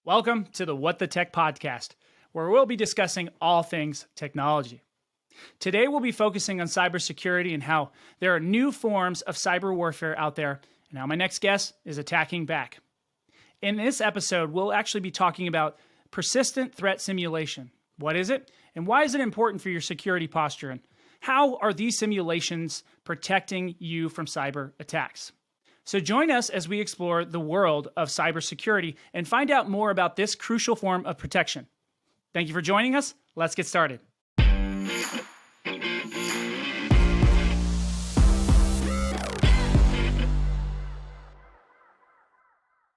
Welcome to the What the Tech podcast, where we'll be discussing all things technology. Today, we'll be focusing on cybersecurity and how there are new forms of cyber warfare out there, and how my next guest is attacking back. In this episode, we'll actually be talking about persistent threat simulation. What is it, and why is it important for your security posture, and how are these simulations protecting you from cyber attacks? So join us as we explore the world of cybersecurity and find out more about this crucial form of protection. Thank you for joining us. Let's get started.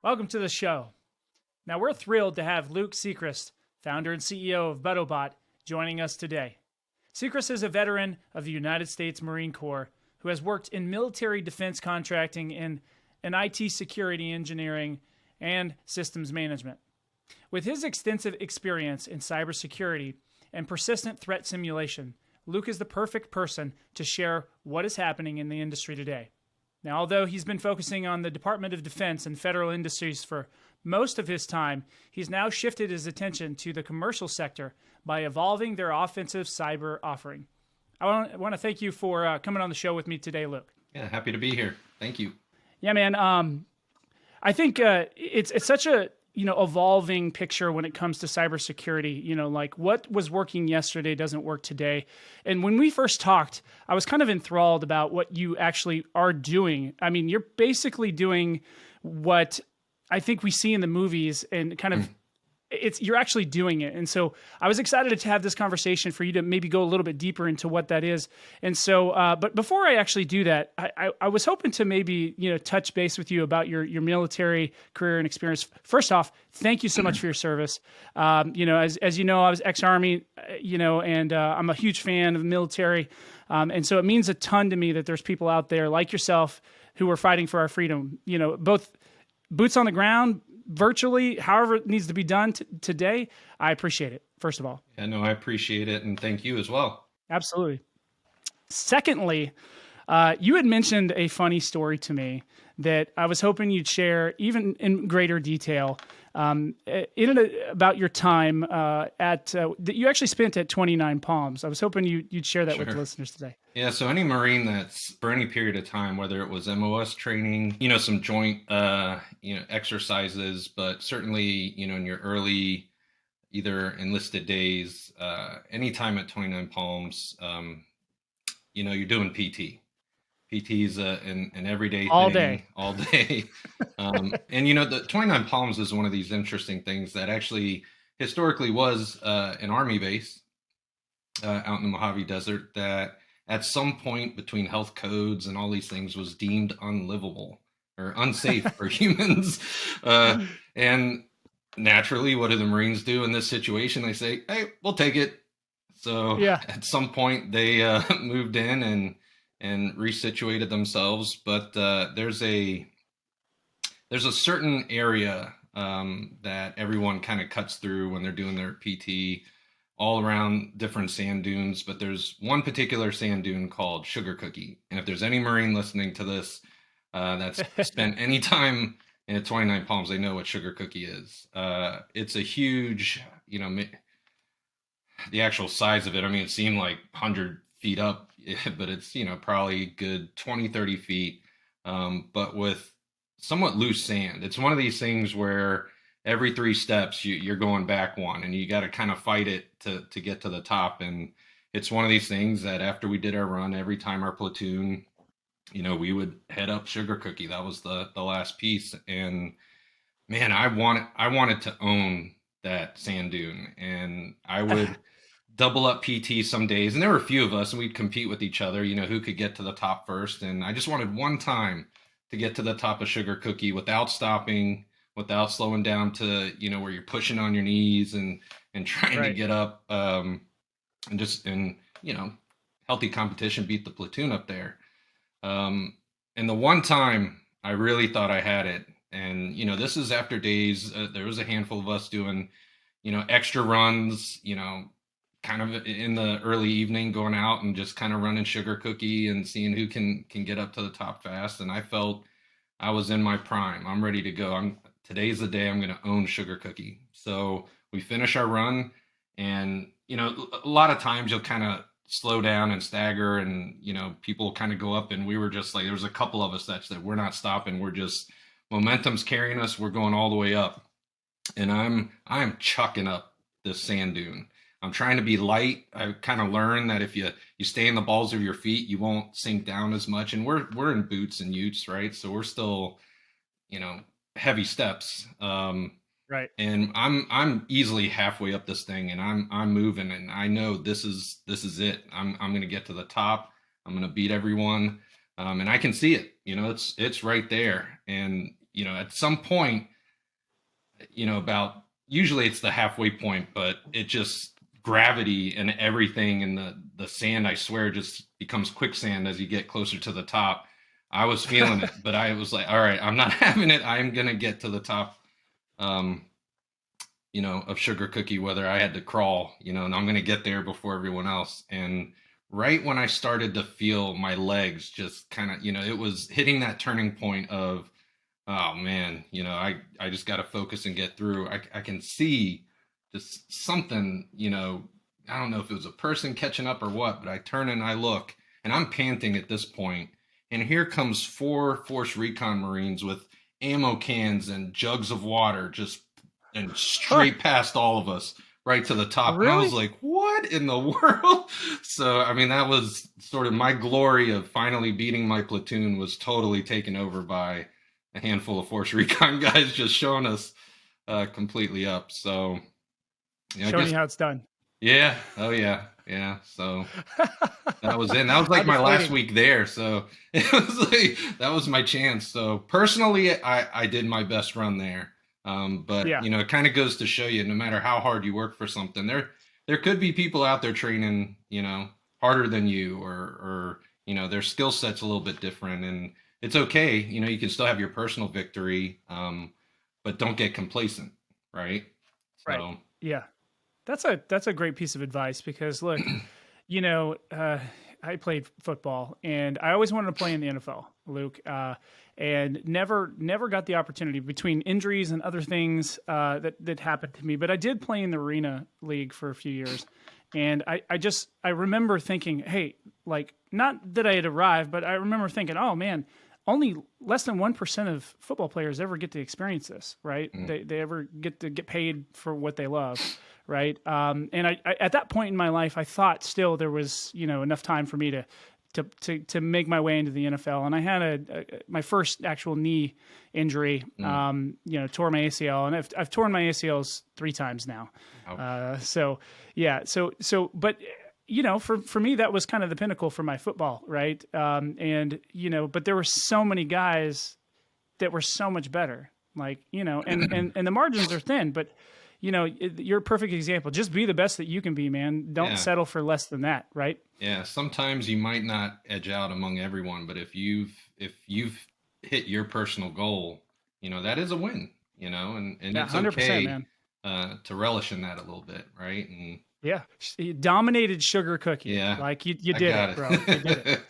Welcome to the show. Now, we're thrilled to have Luke Seacrest, founder and CEO of Battlebot, joining us today. Seacrest is a veteran of the United States Marine Corps who has worked in military defense contracting in IT security engineering and systems management. With his extensive experience in cybersecurity and persistent threat simulation, Luke is the perfect person to share what is happening in the industry today. Now, although he's been focusing on the Department of Defense and federal industries for most of his time, he's now shifted his attention to the commercial sector by evolving their offensive cyber offering. I want to thank you for coming on the show with me today, Luke. Yeah, happy to be here. Thank you. Yeah, man. I think it's such a evolving picture when it comes to cybersecurity. Like what was working yesterday doesn't work today. And when we first talked, I was kind of enthralled about what you actually are doing. I mean, you're basically doing what I think we see in the movies, and kind of you're actually doing it. And so I was excited to have this conversation for you to maybe go a little bit deeper into what that is. And so, but before I actually do that, I was hoping to maybe, touch base with you about your military career and experience. First off, thank you so much for your service. As you know, I was ex-Army, and I'm a huge fan of the military. And so it means a ton to me that there's people out there like yourself who are fighting for our freedom, both boots on the ground, virtually, however it needs to be done today. I appreciate it, first of all. Yeah, no, I appreciate it, and thank you as well. Absolutely. Secondly, you had mentioned a funny story to me that I was hoping you'd share even in greater detail about your time that you actually spent at 29 Palms. I was hoping you'd share that with the listeners today. Yeah, so any Marine that's for any period of time, whether it was MOS training, some joint, exercises, but certainly, in your early, either enlisted days, anytime at 29 Palms, you're doing PT. PT is an everyday thing. All day. And, the 29 Palms is one of these interesting things that actually historically was an Army base out in the Mojave Desert that at some point between health codes and all these things was deemed unlivable or unsafe for humans. And naturally, what do the Marines do in this situation? They say, hey, we'll take it. So At some point they moved in and resituated themselves. But there's a certain area that everyone kind of cuts through when they're doing their PT, all around different sand dunes. But there's one particular sand dune called Sugar Cookie. And if there's any Marine listening to this that's spent any time in 29 Palms, they know what Sugar Cookie is. It's a huge, the actual size of it, it seemed like 100 feet up, but it's, probably good 20, 30 feet, but with somewhat loose sand. It's one of these things where every 3 steps you're going back one, and you got to kind of fight it to get to the top. And it's one of these things that after we did our run, every time our platoon, we would head up Sugar Cookie. That was the last piece. And man, I wanted to own that sand dune, and I would double up PT some days, and there were a few of us, and we'd compete with each other, who could get to the top first. And I just wanted one time to get to the top of Sugar Cookie without stopping, without slowing down to, where you're pushing on your knees and trying to get up, and healthy competition, beat the platoon up there. And the one time I really thought I had it, and, this is after days, there was a handful of us doing, extra runs, kind of in the early evening, going out and just kind of running Sugar Cookie and seeing who can get up to the top fast. And I felt I was in my prime. I'm ready to go. today's the day I'm going to own Sugar Cookie. So we finish our run, and a lot of times you'll kind of slow down and stagger, and people kind of go up, and we were just like, there was a couple of us that said, we're not stopping, we're just, momentum's carrying us, we're going all the way up. And I'm chucking up this sand dune. I'm trying to be light. I kind of learned that if you stay in the balls of your feet, you won't sink down as much. And we're in boots and utes, right? So we're still, heavy steps. Right. And I'm easily halfway up this thing, and I'm moving, and I know this is it. I'm gonna get to the top. I'm gonna beat everyone, and I can see it. It's right there. And at some point, about, usually it's the halfway point, but it just, gravity and everything, and the sand, I swear, just becomes quicksand as you get closer to the top. I was feeling it, but I was like, all right, I'm not having it. I'm gonna get to the top, of Sugar Cookie, whether I had to crawl, and I'm gonna get there before everyone else. And right when I started to feel my legs just kind of, it was hitting that turning point of, oh man, I just got to focus and get through. I can see just something, I don't know if it was a person catching up or what, but I turn and I look, and I'm panting at this point. And here comes 4 Force Recon Marines with ammo cans and jugs of water, just and straight past all of us, right to the top. Really? And I was like, what in the world? So, I mean, that was sort of my glory of finally beating my platoon, was totally taken over by a handful of Force Recon guys just showing us completely up. So, Showing you how it's done. Yeah. Oh yeah. Yeah. So that was it. And that was like my last week there. So it was like, that was my chance. So personally, I did my best run there. But Yeah. it kind of goes to show you, no matter how hard you work for something, there could be people out there training, harder than you, or their skill set's a little bit different, and it's okay. You can still have your personal victory, but don't get complacent, right? So, Right. Yeah. That's a great piece of advice, because look, I played football, and I always wanted to play in the NFL, Luke, and never got the opportunity between injuries and other things that happened to me. But I did play in the Arena League for a few years, and I remember thinking, hey, like, not that I had arrived, but I remember thinking, oh man, only less than 1% of football players ever get to experience this, right? They ever get to get paid for what they love, right? And I at that point in my life, I thought still there was enough time for me to make my way into the NFL. And I had my first actual knee injury, tore my ACL, and I've torn my ACLs 3 times now. But for me, that was kind of the pinnacle for my football, right? But there were so many guys that were so much better, like, and the margins are thin, but you're a perfect example. Just be the best that you can be, man. Don't settle for less than that, right? Yeah. Sometimes you might not edge out among everyone, but if you've hit your personal goal, that is a win, and Yeah, it's 100%, okay, man. to relish in that a little bit, right? And yeah, you dominated Sugar Cookie. Yeah, like you did it, bro. You did it.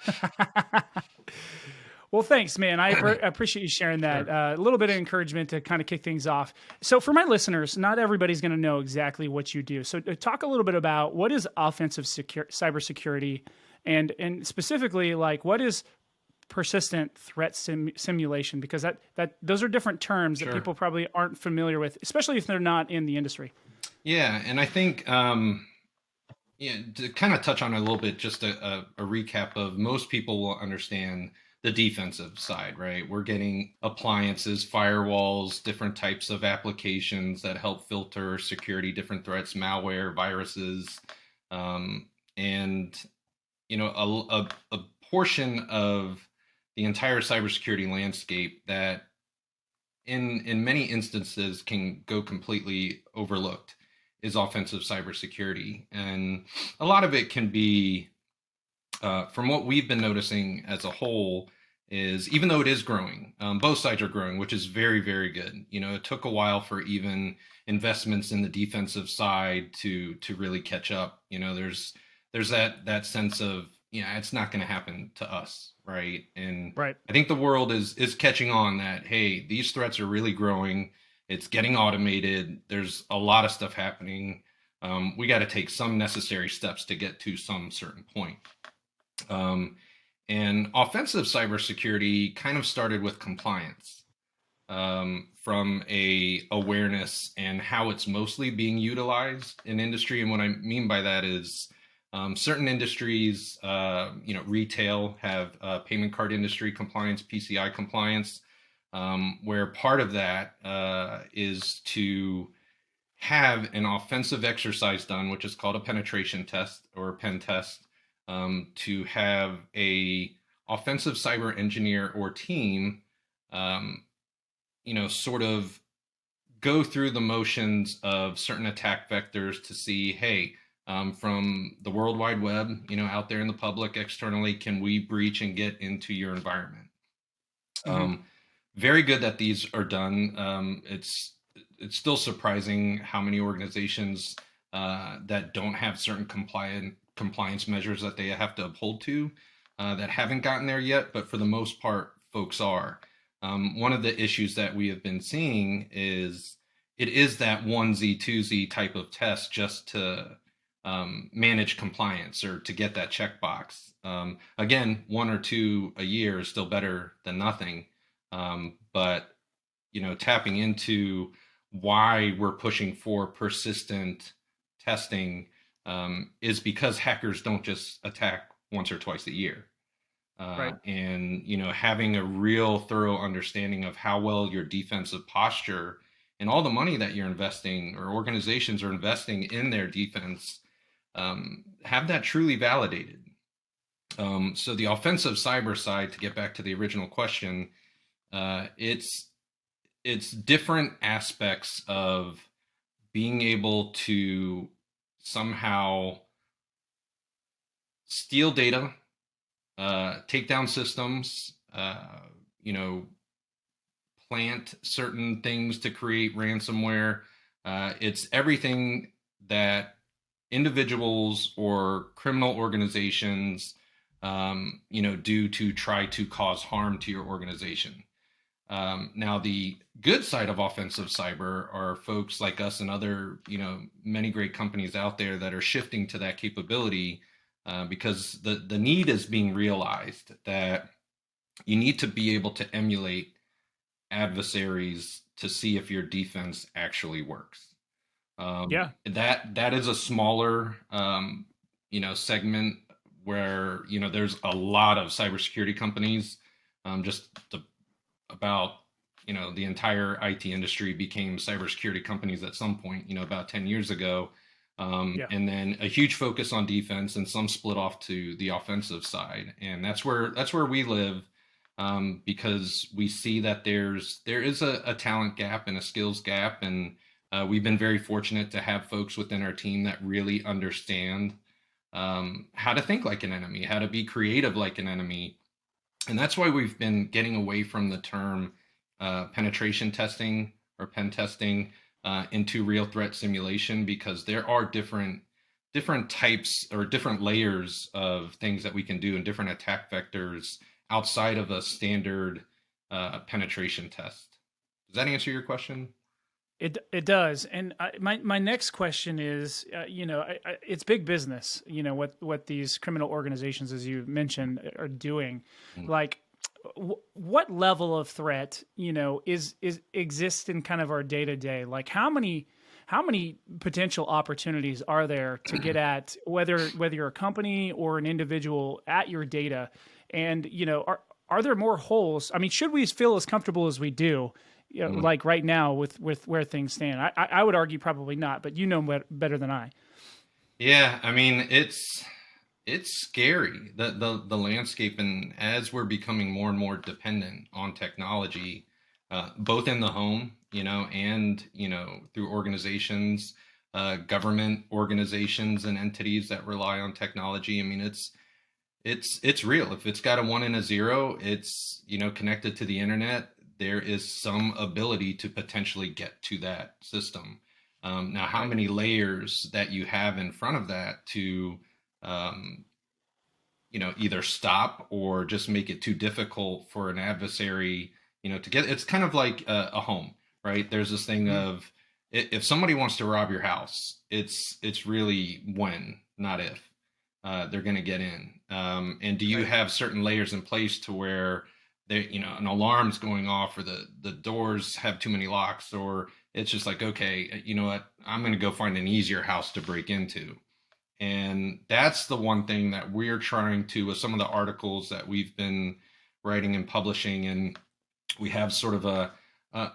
Well, thanks, man. I appreciate you sharing that. Sure. A little bit of encouragement to kind of kick things off. So for my listeners, not everybody's going to know exactly what you do. So talk a little bit about what is offensive cybersecurity, and specifically, like, what is persistent threat simulation, because that those are different terms that people probably aren't familiar with, especially if they're not in the industry. Yeah, and I think to kind of touch on it a little bit, just a recap of, most people will understand the defensive side, right? We're getting appliances, firewalls, different types of applications that help filter security, different threats, malware, viruses, and a portion of the entire cybersecurity landscape that in many instances can go completely overlooked is offensive cybersecurity. And a lot of it can be, from what we've been noticing as a whole, is, even though it is growing, both sides are growing, which is very, very good. It took a while for even investments in the defensive side to really catch up. There's that sense of, it's not going to happen to us, right? And Right. I think the world is catching on that, hey, these threats are really growing. It's getting automated. There's a lot of stuff happening. We got to take some necessary steps to get to some certain point. And offensive cybersecurity kind of started with compliance, from a awareness and how it's mostly being utilized in industry. And what I mean by that is certain industries, retail have payment card industry compliance, PCI compliance, where part of that is to have an offensive exercise done, which is called a penetration test or a pen test, to have a offensive cyber engineer or team, sort of go through the motions of certain attack vectors to see, hey, from the World Wide Web, out there in the public externally, can we breach and get into your environment? Mm-hmm. Very good that these are done. It's still surprising how many organizations that don't have certain compliance measures that they have to uphold to that haven't gotten there yet. But for the most part, folks are. One of the issues that we have been seeing is it is that 1Z, 2Z type of test just to manage compliance or to get that checkbox. Again, 1 or 2 a year is still better than nothing. But tapping into why we're pushing for persistent testing is because hackers don't just attack once or twice a year. Right. And having a real thorough understanding of how well your defensive posture and all the money that you're investing or organizations are investing in their defense, have that truly validated. So the offensive cyber side, to get back to the original question, it's different aspects of being able to somehow steal data, take down systems, plant certain things to create ransomware. It's everything that individuals or criminal organizations, do to try to cause harm to your organization. Now, the good side of offensive cyber are folks like us and other, many great companies out there that are shifting to that capability, because the need is being realized that you need to be able to emulate adversaries to see if your defense actually works. That is a smaller, segment where, there's a lot of cybersecurity companies, about the entire IT industry became cybersecurity companies at some point, about 10 years ago. And then a huge focus on defense, and some split off to the offensive side. And that's where we live, because we see that there is a talent gap and a skills gap. And we've been very fortunate to have folks within our team that really understand how to think like an enemy, how to be creative like an enemy. And that's why we've been getting away from the term penetration testing or pen testing into real threat simulation, because there are different types or different layers of things that we can do and different attack vectors outside of a standard penetration test. Does that answer your question? It does, and my next question is, it's big business. What these criminal organizations, as you mentioned, are doing. Mm-hmm. Like, what level of threat, is exists in kind of our day to day? Like, how many potential opportunities are there to get at, whether you're a company or an individual, at your data? And are there more holes? I mean, should we feel as comfortable as we do? Like right now with where things stand? I would argue probably not, but better than I. Yeah, I mean, it's scary, the landscape, and as we're becoming more and more dependent on technology, both in the home, and through organizations, government organizations and entities that rely on technology. I mean, it's real. If it's got a 1 and a 0, it's connected to the internet. There is some ability to potentially get to that system. Now, how many layers that you have in front of that to, either stop or just make it too difficult for an adversary, to get, it's kind of like a home, right? There's this thing Mhm. of if somebody wants to rob your house, it's really when, not if, they're going to get in. And do you Right. have certain layers in place to where they, an alarm's going off, or the doors have too many locks, or it's just like, okay, you know what, I'm going to go find an easier house to break into. And that's the one thing that we're trying to, with some of the articles that we've been writing and publishing, and we have sort of a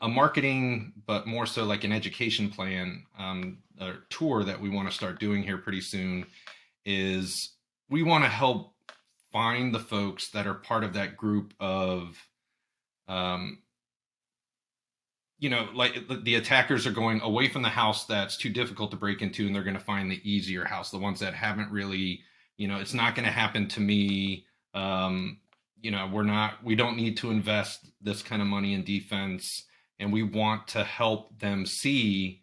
marketing, but more so like an education plan, a tour that we want to start doing here pretty soon. Is we want to help find the folks that are part of that group of, um, like the attackers are going away from the house that's too difficult to break into, and they're going to find the easier house, the ones that haven't really, it's not going to happen to me. We don't need to invest this kind of money in defense, and we want to help them see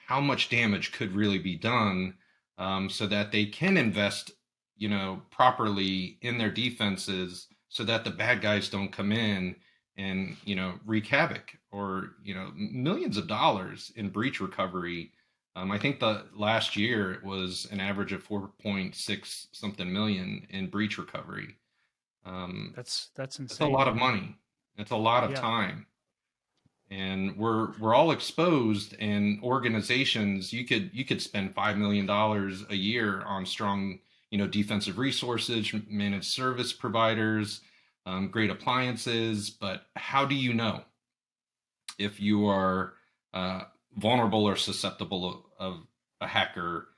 how much damage could really be done, so that they can invest, properly in their defenses, so that the bad guys don't come in and wreak havoc, or millions of dollars in breach recovery. I think the last year it was an average of 4.6 something million in breach recovery. um, That's that's a insane. lot of money. It's a lot of Yeah. time, and we're all exposed. And organizations, you could spend $5 million a year on strong, defensive resources, managed service providers, great appliances. But how do you know if you are uh, vulnerable or susceptible of a hacker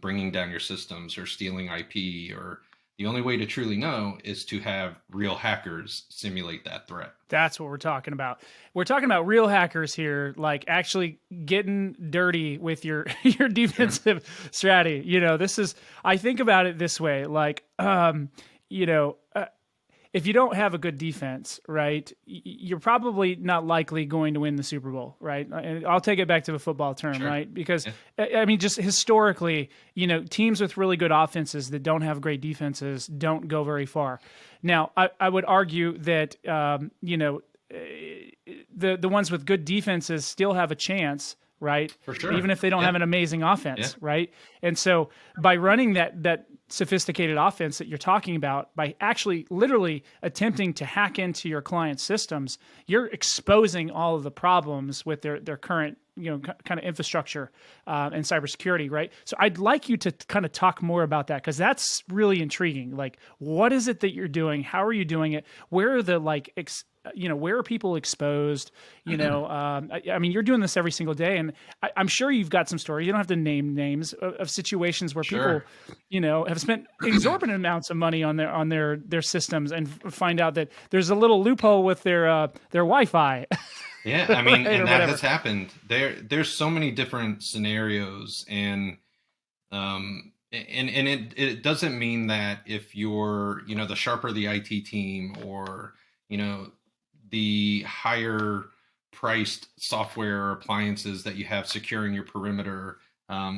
bringing down your systems or stealing IP? Or the only way to truly know is to have real hackers simulate that threat. That's what we're talking about. We're talking about real hackers here, like actually getting dirty with your your Sure. defensive strategy. This is, I think about it this way, like you know, uh, if you don't have a good defense, right, you're probably not likely going to win the Super Bowl, right? And I'll take it back to a football term, Sure. right? Because Yeah. I mean, just historically, teams with really good offenses that don't have great defenses don't go very far. Now, I would argue that the ones with good defenses still have a chance, right? For sure. Even if they don't Yeah. have an amazing Yeah. offense, right? And so by running that sophisticated offense that you're talking about, by actually literally attempting to hack into your client's systems, you're exposing all of the problems with their current kind of infrastructure and cybersecurity, right? So I'd like you to kind of talk more about that, because that's really intriguing. Like, what is it that you're doing? How are you doing it? Where are the where are people exposed? I mean, you're doing this every single day, and I'm sure you've got some stories. You don't have to name names of situations where Sure. people, have spent exorbitant amounts of money on their systems, and find out that there's a little loophole with their Wi-Fi, Yeah, I mean, right, and or that whatever. has happened. There's so many different scenarios, and it doesn't mean that if you're, the sharper the IT team, or you know the higher priced software or appliances that you have securing your perimeter,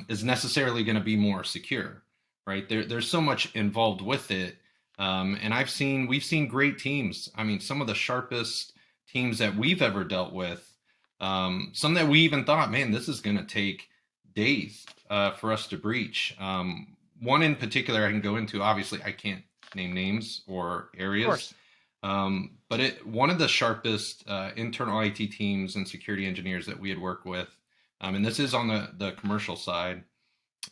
is necessarily going to be more secure, right? There's so much involved with it. And we've seen great teams. I mean, some of the sharpest teams that we've ever dealt with, some that we even thought, man, this is going to take days for us to breach. One in particular I can go into. Obviously, I can't name names or Of areas, course. but one of the sharpest internal IT teams and security engineers that we had worked with, and this is on the commercial side.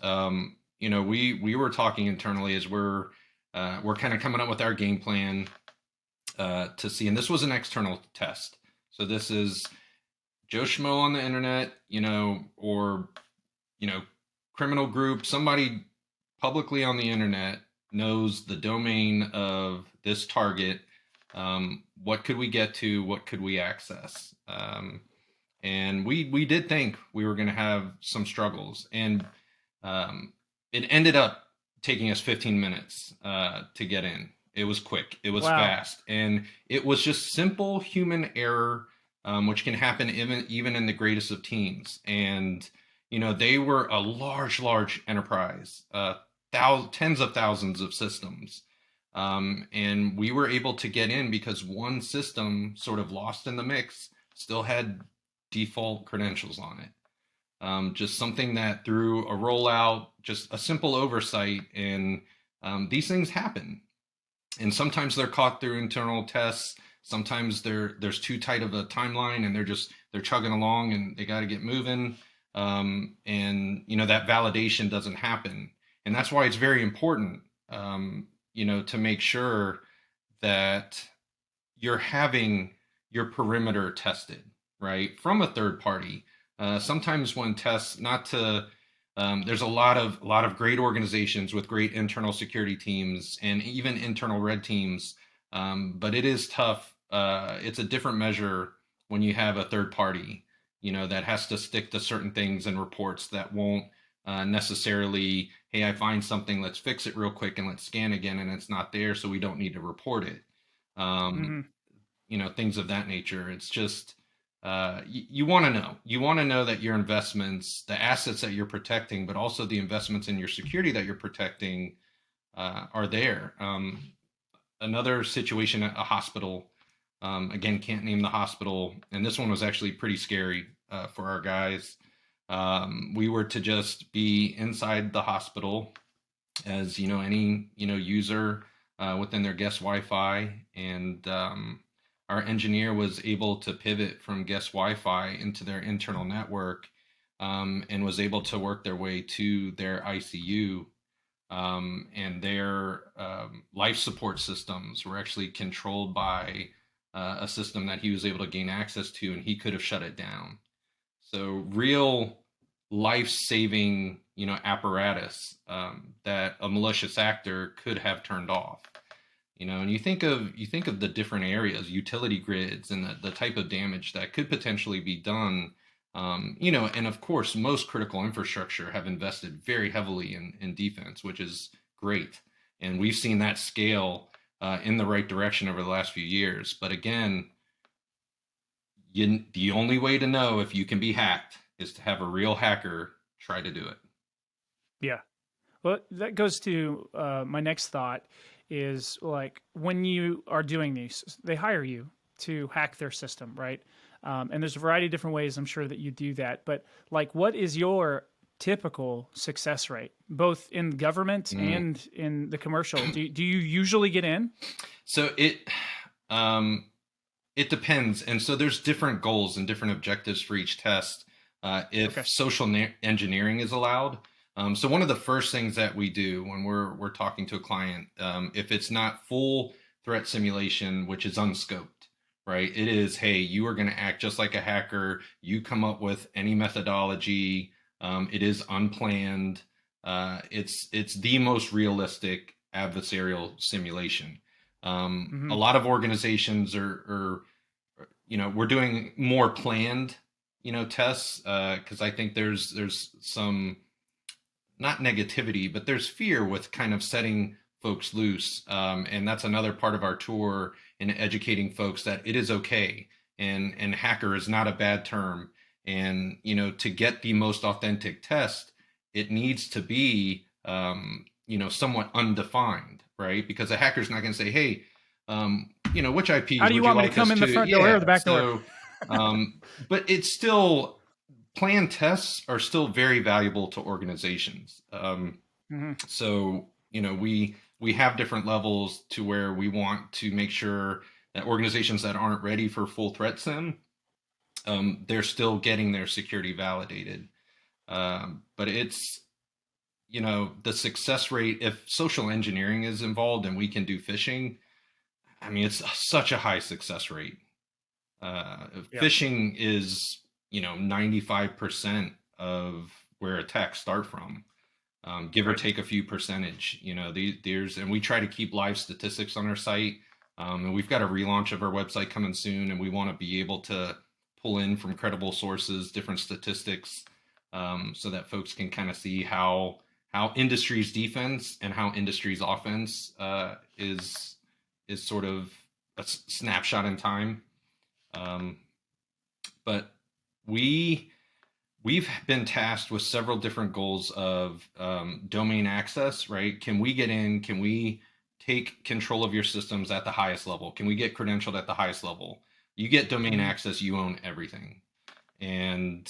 We were talking internally as we're kind of coming up with our game plan to see, and this was an external test. So this is Joe Schmo on the internet, or criminal group, somebody publicly on the internet knows the domain of this target. What could we get to? What could we access? And we did think we were going to have some struggles, and um, it ended up taking us 15 minutes to get in. It was quick, it was Wow. fast, and it was just simple human error, which can happen even in the greatest of teams. And they were a large enterprise, tens of thousands of systems. And we were able to get in because one system, sort of lost in the mix, still had default credentials on it. Just something that through a rollout, just a simple oversight, and these things happen. And sometimes they're caught through internal tests. Sometimes there's too tight of a timeline, and they're chugging along, and they got to get moving. And that validation doesn't happen, and that's why it's very important, to make sure that you're having your perimeter tested, right, from a third party. Sometimes when tests, not to, there's a lot of great organizations with great internal security teams and even internal red teams, but it is tough. It's a different measure when you have a third party, that has to stick to certain things and reports that won't necessarily, hey, I find something, let's fix it real quick and let's scan again, and it's not there, so we don't need to report it. Mm-hmm. Things of that nature. It's just, you want to know. You want to know that your investments, the assets that you're protecting, but also the investments in your security that you're protecting, are there. Another situation at a hospital, again, can't name the hospital, and this one was actually pretty scary for our guys. We were to just be inside the hospital as any user within their guest Wi-Fi, and our engineer was able to pivot from guest Wi-Fi into their internal network, and was able to work their way to their ICU, and their life support systems were actually controlled by a system that he was able to gain access to, and he could have shut it down. So real life-saving, apparatus that a malicious actor could have turned off. And you think of the different areas, utility grids, and the type of damage that could potentially be done. And of course, most critical infrastructure have invested very heavily in defense, which is great. And we've seen that scale in the right direction over the last few years. But again, the only way to know if you can be hacked is to have a real hacker try to do it. Yeah. Well, that goes to my next thought is, like, when you are doing these, they hire you to hack their system, right? And there's a variety of different ways I'm sure that you do that. But like, what is your typical success rate, both in government and in the commercial? Do you usually get in? So it depends. And so there's different goals and different objectives for each test. If social engineering is allowed. So one of the first things that we do when we're talking to a client, if it's not full threat simulation, which is unscoped, right? It is, hey, you are going to act just like a hacker. You come up with any methodology. It is unplanned. It's the most realistic adversarial simulation. A lot of organizations are we're doing more planned tests, because I think there's some, not negativity, but there's fear with kind of setting folks loose, and that's another part of our tour in educating folks that it is okay, and hacker is not a bad term, and to get the most authentic test, it needs to be somewhat undefined, right? Because a hacker's not going to say, hey, which IPs How do you want me to come in the front door or the back door? But it's still, planned tests are still very valuable to organizations. So, we have different levels to where we want to make sure that organizations that aren't ready for full threat sim, they're still getting their security validated. But it's, the success rate, if social engineering is involved and we can do phishing, I mean, it's such a high success rate. Phishing is, 95% of where attacks start from, give or take a few percentage. And we try to keep live statistics on our site. And we've got a relaunch of our website coming soon, and we want to be able to pull in from credible sources different statistics, so that folks can kind of see how industry's defense and how industry's offense is sort of a snapshot in time. But we've been tasked with several different goals of domain access, right? Can we get in? Can we take control of your systems at the highest level? Can we get credentialed at the highest level? You get domain access, you own everything. And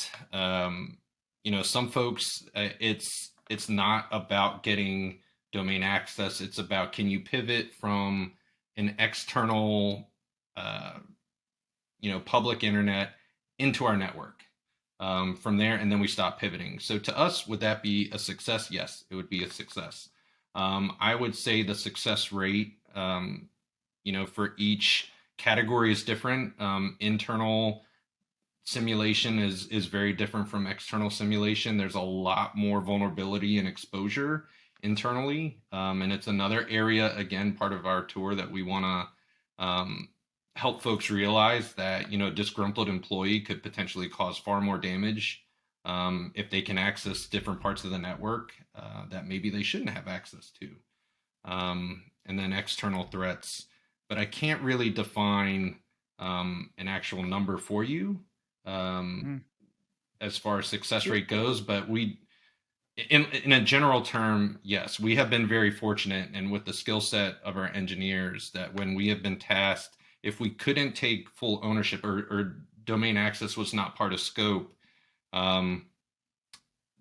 some folks, it's not about getting domain access. It's about, can you pivot from an external, uh, public internet into our network from there, and then we stop pivoting. So to us, would that be a success? Yes, it would be a success. I would say the success rate, for each category is different. Internal simulation is very different from external simulation. There's a lot more vulnerability and exposure internally, and it's another area, again, part of our tour that we want to help folks realize that a disgruntled employee could potentially cause far more damage if they can access different parts of the network that maybe they shouldn't have access to. And then external threats, but I can't really define an actual number for you Mm. as far as success rate goes. But in a general term, yes, we have been very fortunate, and with the skill set of our engineers, that when we have been tasked, if we couldn't take full ownership, or domain access was not part of scope,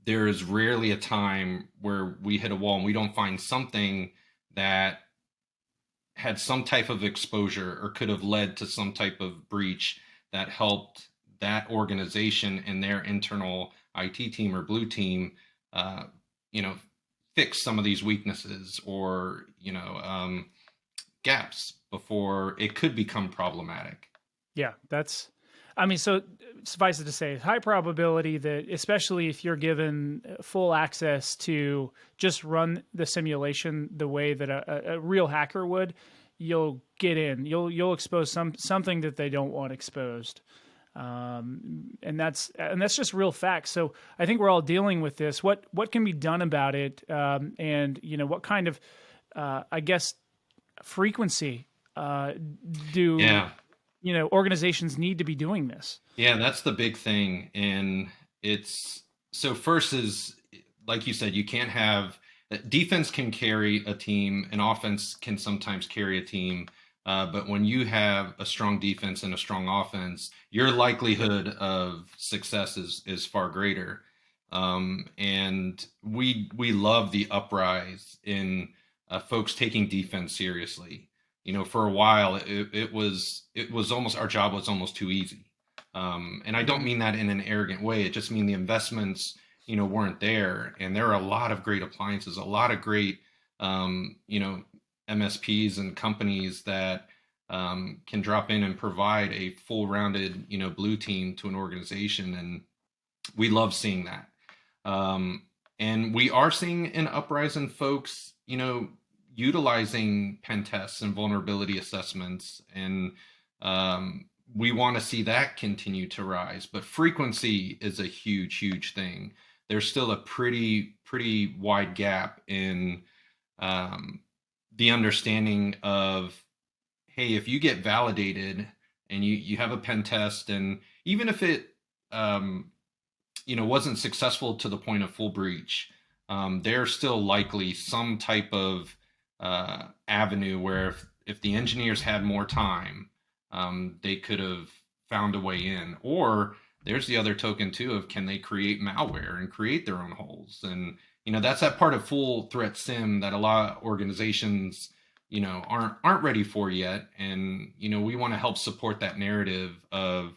there is rarely a time where we hit a wall and we don't find something that had some type of exposure or could have led to some type of breach that helped that organization and their internal IT team or blue team, uh, you know, fix some of these weaknesses, or gaps before it could become problematic. Yeah, I mean, so suffice it to say, high probability that, especially if you're given full access to just run the simulation the way that a real hacker would, you'll get in. You'll expose something that they don't want exposed, and that's just real facts. So I think we're all dealing with this. What can be done about it, and what kind of, I guess, frequency do Yeah. organizations need to be doing this? Yeah, that's the big thing. And it's so, first is, like you said, you can't have defense can carry a team, and offense can sometimes carry a team. But when you have a strong defense and a strong offense, your likelihood of success is far greater. And we love the uprise in folks taking defense seriously. For a while, it was almost, our job was almost too easy. And I don't Mm-hmm. mean that in an arrogant way. It just means the investments, weren't there. And there are a lot of great appliances, a lot of great, MSPs and companies that can drop in and provide a full rounded, blue team to an organization. And we love seeing that. And we are seeing an uprising in folks, utilizing pen tests and vulnerability assessments. And we want to see that continue to rise. But frequency is a huge, huge thing. There's still a pretty wide gap in the understanding of, hey, if you get validated and you have a pen test, and even if it wasn't successful to the point of full breach, there's still likely some type of avenue where, if the engineers had more time, they could have found a way in. Or there's the other token too of, can they create malware and create their own holes? And that's that part of full threat sim that a lot of organizations aren't ready for yet. And we want to help support that narrative of,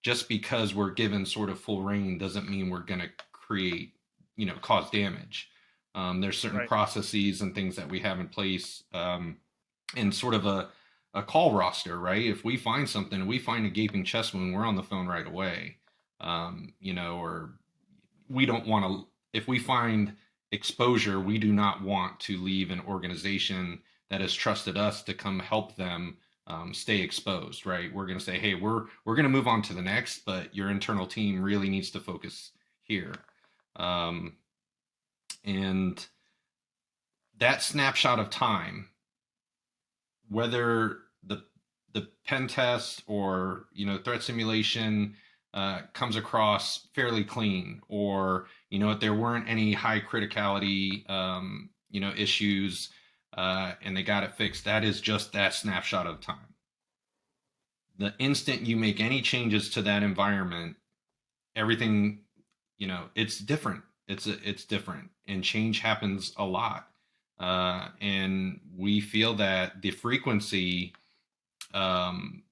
just because we're given sort of full reign doesn't mean we're going to create, cause damage. There's certain Right. processes and things that we have in place, and sort of a call roster, right? If we find something, we find a gaping chest wound, we're on the phone right away. Or we don't want to, if we find exposure, we do not want to leave an organization that has trusted us to come help them stay exposed, right? We're going to say, hey, we're going to move on to the next, but your internal team really needs to focus here. And that snapshot of time, whether the pen test or threat simulation comes across fairly clean, or if there weren't any high criticality issues, and they got it fixed, that is just that snapshot of time. The instant you make any changes to that environment, everything, it's different. It's different, and change happens a lot. And we feel that the frequency um,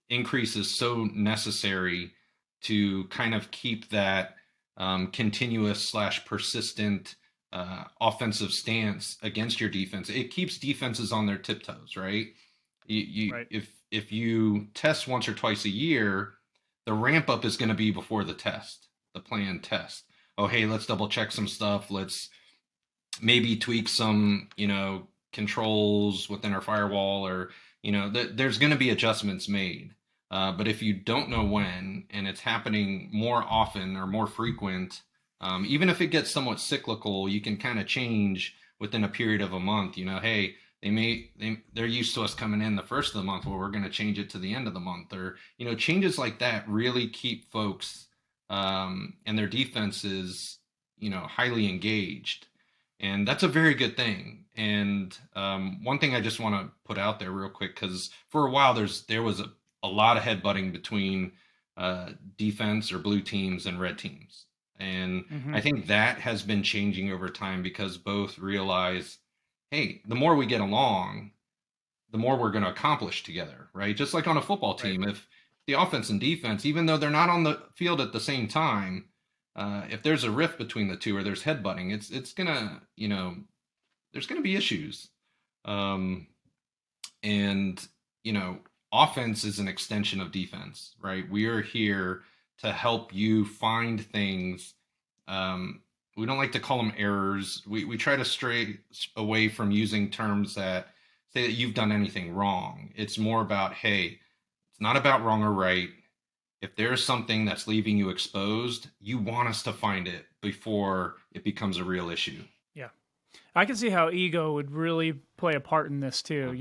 increase is so necessary to kind of keep that continuous slash persistent offensive stance against your defense. It keeps defenses on their tiptoes, right? Right. If you test once or twice a year, the ramp up is going to be before the test, the planned test. Oh, hey, let's double check some stuff. Let's maybe tweak some, controls within our firewall, or there's going to be adjustments made. But if you don't know when, and it's happening more often or more frequent, even if it gets somewhat cyclical, you can kind of change within a period of a month. Hey, they're used to us coming in the first of the month, well, we're going to change it to the end of the month, or changes like that really keep folks and their defenses highly engaged, and that's a very good thing. And one thing I just want to put out there real quick, because for a while there was a lot of headbutting between defense or blue teams and red teams, and Mm-hmm. I think that has been changing over time because both realize, hey, the more we get along, the more we're going to accomplish together, right? Just like on a football Right. team, if the offense and defense, even though they're not on the field at the same time, if there's a rift between the two or there's headbutting, it's gonna, there's gonna be issues. Um, and you know, offense is an extension of defense, right? We are here to help you find things. We don't like to call them errors. We try to stray away from using terms that say that you've done anything wrong. It's more about, hey, it's not about wrong or right. If there's something that's leaving you exposed, you want us to find it before it becomes a real issue. Yeah. I can see how ego would really play a part in this too.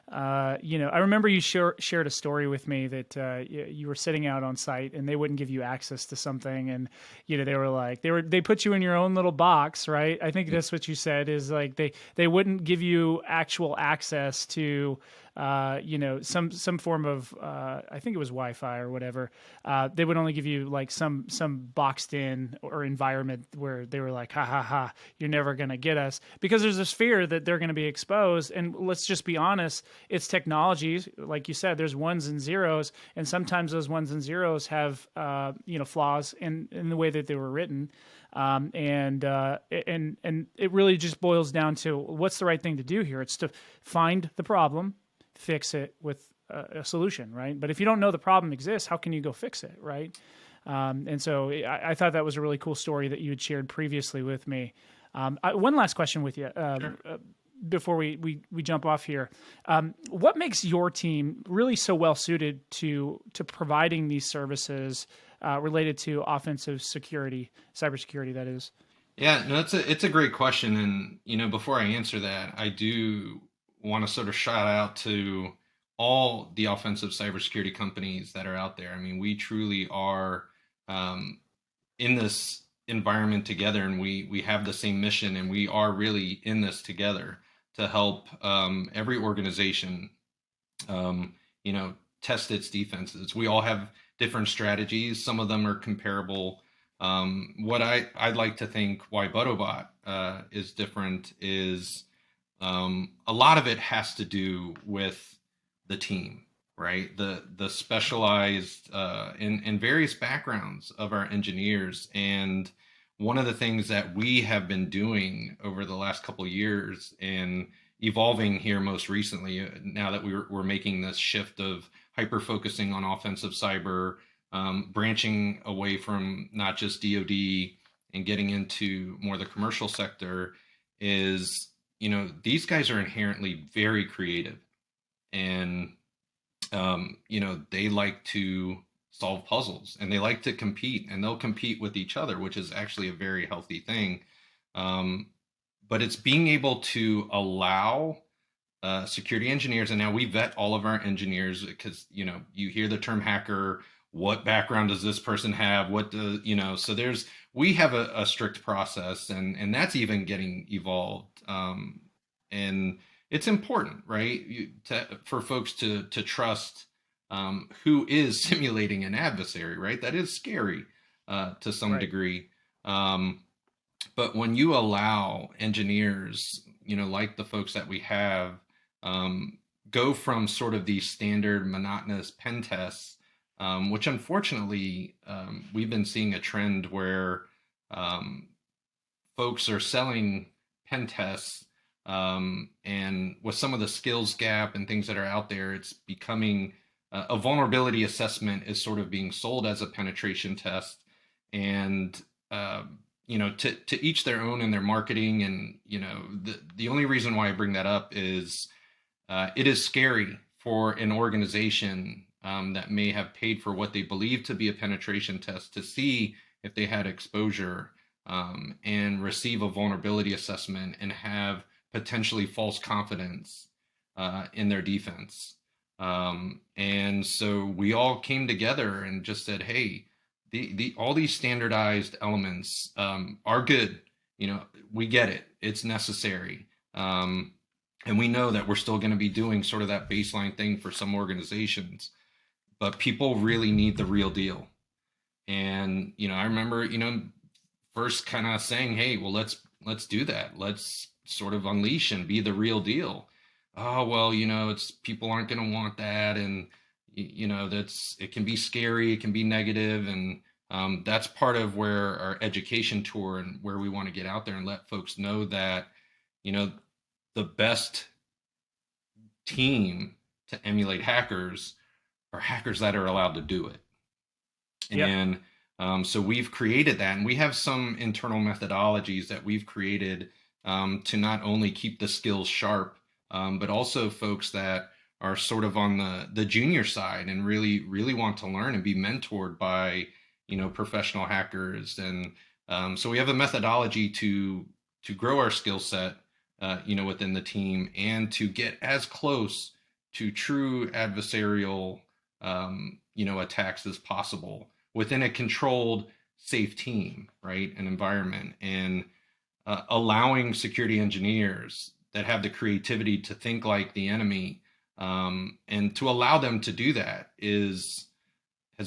I remember you shared a story with me that you were sitting out on site and they wouldn't give you access to something, and they were like they put you in your own little box, right? I think that's what you said is like they wouldn't give you actual access to some form of I think it was Wi-Fi or whatever. They would only give you like some boxed in or environment where they were like, ha ha ha, you're never gonna get us, because there's this fear that they're gonna be exposed. And let's just be honest, it's technology, like you said. There's ones and zeros, and sometimes those ones and zeros have flaws in the way that they were written. And it really just boils down to what's the right thing to do here. It's to find the problem, fix it with a solution, right? But if you don't know the problem exists, how can you go fix it, right? And so I thought that was a really cool story that you had shared previously with me. One last question with you Sure. before we jump off here. What makes your team really so well suited to providing these services related to offensive security, cybersecurity, that is? Yeah, no, it's a great question, and before I answer that, I do want to sort of shout out to all the offensive cybersecurity companies that are out there. I mean, we truly are um, in this environment together, and we have the same mission, and we are really in this together to help every organization, um, you know, test its defenses. We all have different strategies. Some of them are comparable. What I'd like to think why Battlebot is different is a lot of it has to do with the team, right? The specialized in various backgrounds of our engineers. And one of the things that we have been doing over the last couple of years and evolving here most recently, now that we're making this shift of hyper focusing on offensive cyber, branching away from not just DoD and getting into more the commercial sector, is these guys are inherently very creative, and they like to solve puzzles, and they like to compete, and they'll compete with each other, which is actually a very healthy thing. um, but it's being able to allow security engineers, and now we vet all of our engineers, because you hear the term hacker, what background does this person have, what do so we have a strict process, and that's even getting evolved. And it's important, right, for folks to trust who is simulating an adversary, right? That is scary to some Right. degree. Um, but when you allow engineers, like the folks that we have, um, go from sort of these standard monotonous pen tests, which unfortunately we've been seeing a trend where um, folks are selling pen tests, and with some of the skills gap and things that are out there, it's becoming a vulnerability assessment is sort of being sold as a penetration test, and to each their own in their marketing. And the only reason why I bring that up is it is scary for an organization that may have paid for what they believe to be a penetration test to see if they had exposure, and receive a vulnerability assessment and have potentially false confidence in their defense. And so we all came together and just said, hey, the all these standardized elements are good. We get it. It's necessary. And we know that we're still going to be doing sort of that baseline thing for some organizations, but people really need the real deal. And I remember first kind of saying, hey, well, let's do that. Let's sort of unleash and be the real deal. Oh, well, it's people aren't going to want that, and that's, it can be scary, it can be negative, and that's part of where our education tour and where we want to get out there and let folks know that you know the best team to emulate hackers are hackers that are allowed to do it. Yep. And so we've created that, and we have some internal methodologies that we've created to not only keep the skills sharp, but also folks that are sort of on the junior side and really really want to learn and be mentored by professional hackers. And so we have a methodology to grow our skill set, within the team, and to get as close to true adversarial attacks as possible within a controlled, safe team, right? An environment. And allowing security engineers that have the creativity to think like the enemy, and to allow them to do that has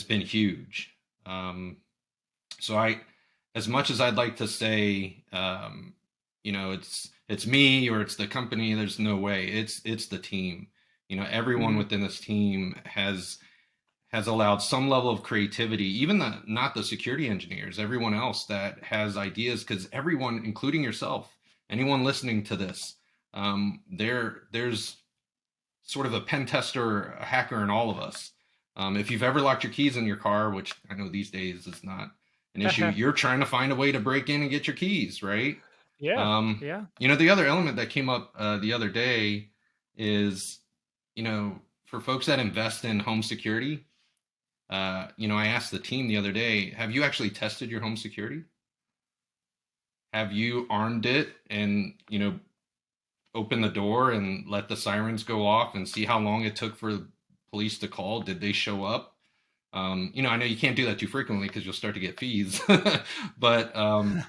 been huge. So as much as I'd like to say, it's me or it's the company, there's no way. It's the team. Everyone Hmm. within this team has allowed some level of creativity, even not the security engineers, everyone else that has ideas, because everyone, including yourself, anyone listening to this, there's sort of a pen tester, a hacker in all of us. If you've ever locked your keys in your car, which I know these days is not an issue, you're trying to find a way to break in and get your keys, right? Yeah. Yeah. The other element that came up the other day is, for folks that invest in home security, I asked the team the other day, have you actually tested your home security? Have you armed it and, open the door and let the sirens go off and see how long it took for police to call? Did they show up? I know you can't do that too frequently because you'll start to get fees, but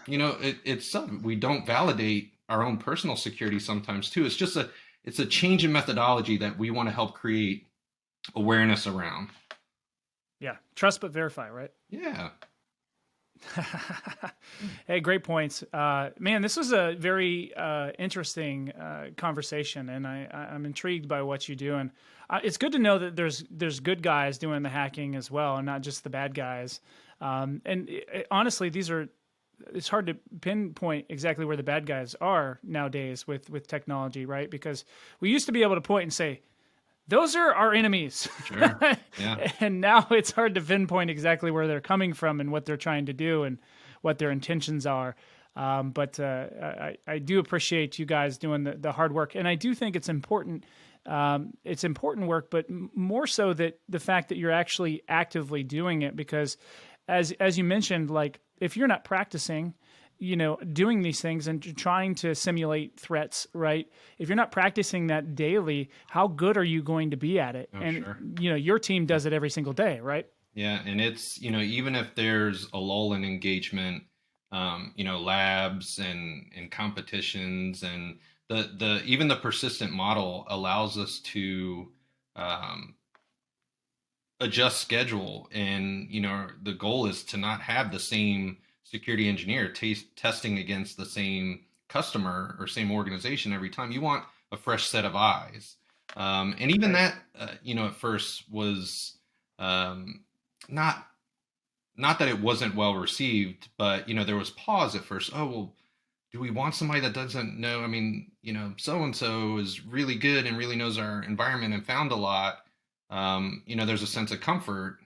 it's something we don't validate our own personal security sometimes too. It's a change in methodology that we want to help create awareness around. Yeah. Trust but verify, right? Yeah. Hey, great points. Man, this was a very interesting conversation, and I'm intrigued by what you do. And it's good to know that there's good guys doing the hacking as well, and not just the bad guys. Honestly, it's hard to pinpoint exactly where the bad guys are nowadays with technology, right? Because we used to be able to point and say, those are our enemies. Sure. Yeah. And now it's hard to pinpoint exactly where they're coming from and what they're trying to do and what their intentions are. But I do appreciate you guys doing the hard work. And I do think it's important. It's important work, but more so that the fact that you're actually actively doing it, because as you mentioned, like if you're not practicing, doing these things and trying to simulate threats, right? If you're not practicing that daily, how good are you going to be at it? Oh, And, sure. your team does it every single day, right? Yeah, and it's even if there's a lull in engagement, labs and competitions, and the even the persistent model allows us to um, adjust schedule, and the goal is to not have the same security engineer testing against the same customer or same organization every time. You want a fresh set of eyes. And even Right. that, at first was not not that it wasn't well received, but there was pause at first. Oh, well, do we want somebody that doesn't know? I mean, so and so is really good and really knows our environment and found a lot. There's a sense of comfort,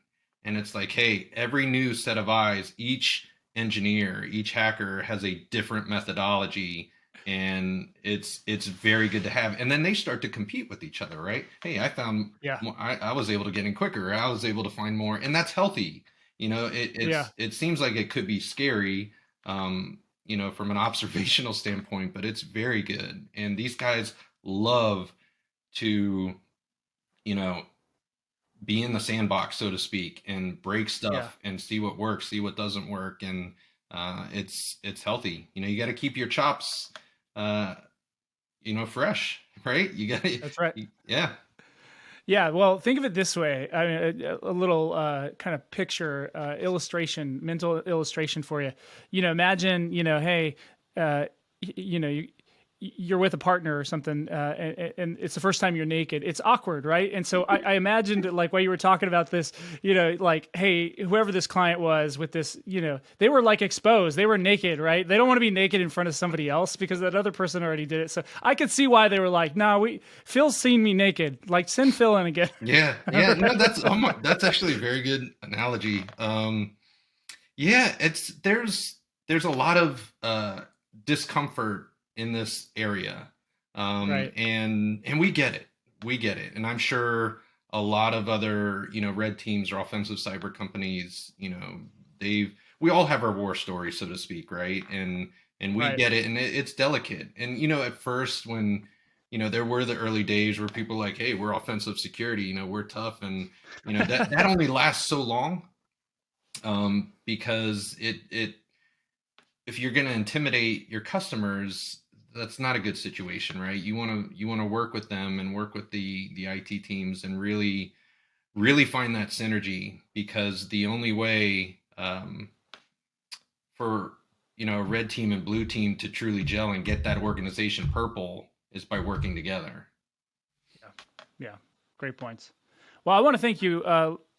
and it's like, hey, every new set of eyes, each engineer, each hacker has a different methodology, and it's very good to have. And then they start to compete with each other, right? Hey, I found Yeah. more, I was able to get in quicker. I was able to find more, and that's healthy. Yeah. It seems like it could be scary, from an observational standpoint, but it's very good. And these guys love to, you know, be in the sandbox, so to speak, and break Yeah. stuff and see what works, see what doesn't work, and it's healthy. You got to keep your chops, uh, fresh, right? You got to, That's right. yeah, Yeah, well, think of it this way. I mean, a little kind of picture, illustration, mental illustration for you. Imagine, hey, you're with a partner or something, and it's the first time you're naked. It's awkward, right? And so I imagined, like, while you were talking about this, like, hey, whoever this client was with this, they were like exposed, they were naked, right? They don't want to be naked in front of somebody else because that other person already did it. So I could see why they were like, "No, Phil's seen me naked. Like, send Phil in again." yeah, yeah. No, that's actually a very good analogy. Yeah, there's a lot of discomfort in this area, Right. and we get it, and I'm sure a lot of other red teams or offensive cyber companies, we all have our war story, so to speak, right? And we Right. get it, and it's delicate, and at first when there were the early days where people were like, hey, we're offensive security, we're tough, and that only lasts so long, because it if you're going to intimidate your customers, that's not a good situation, right? You want to work with them and work with the IT teams and really find that synergy, because the only way, for a red team and blue team to truly gel and get that organization purple is by working together. Yeah. Yeah. Great points. Well, I want to thank you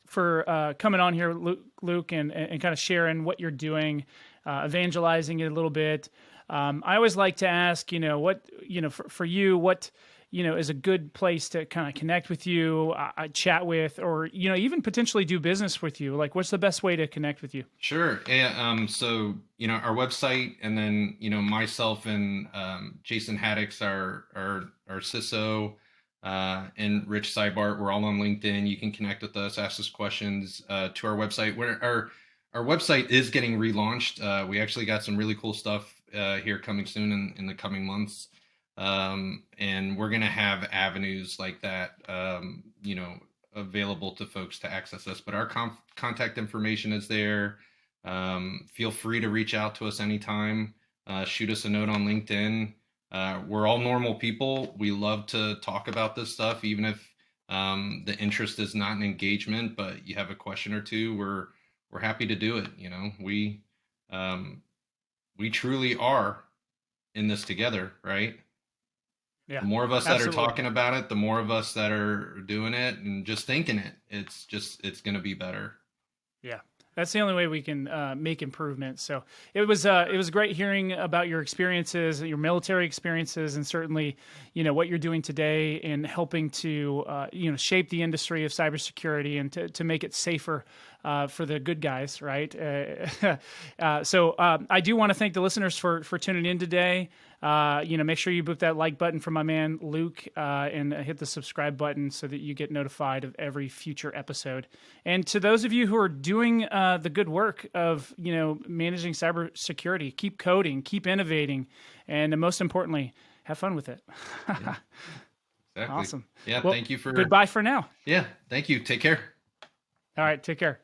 for coming on here, Luke, and kind of sharing what you're doing, evangelizing it a little bit. I always like to ask, what, for you, what, is a good place to kind of connect with you, chat with, or, even potentially do business with you. Like, what's the best way to connect with you? Sure. Yeah. So our website, and then myself and Jason Haddix, our CISO, and Rich Seibart, we're all on LinkedIn. You can connect with us, ask us questions, to our website. Where our website is getting relaunched. We actually got some really cool stuff here coming soon in the coming months, and we're gonna have avenues like that, available to folks to access us. But our contact information is there. Feel free to reach out to us anytime. Shoot us a note on LinkedIn. We're all normal people. We love to talk about this stuff, even if the interest is not an engagement, but you have a question or two. We're happy to do it. We truly are in this together, right? Yeah, The more of us that are absolutely. talking about it, the more of us that are doing it and just thinking it, it's going to be better. Yeah, that's the only way we can make improvements. So it was great hearing about your experiences, your military experiences, and certainly what you're doing today in helping to shape the industry of cybersecurity and to make it safer for the good guys, right? So I do want to thank the listeners for tuning in today. Make sure you boot that like button for my man Luke, and hit the subscribe button so that you get notified of every future episode. And to those of you who are doing the good work of managing cybersecurity, keep coding, keep innovating, and most importantly, have fun with it. Yeah, exactly. Awesome. Yeah. Well, Thank you for, goodbye for now. yeah. Thank you. Take care. All right, take care.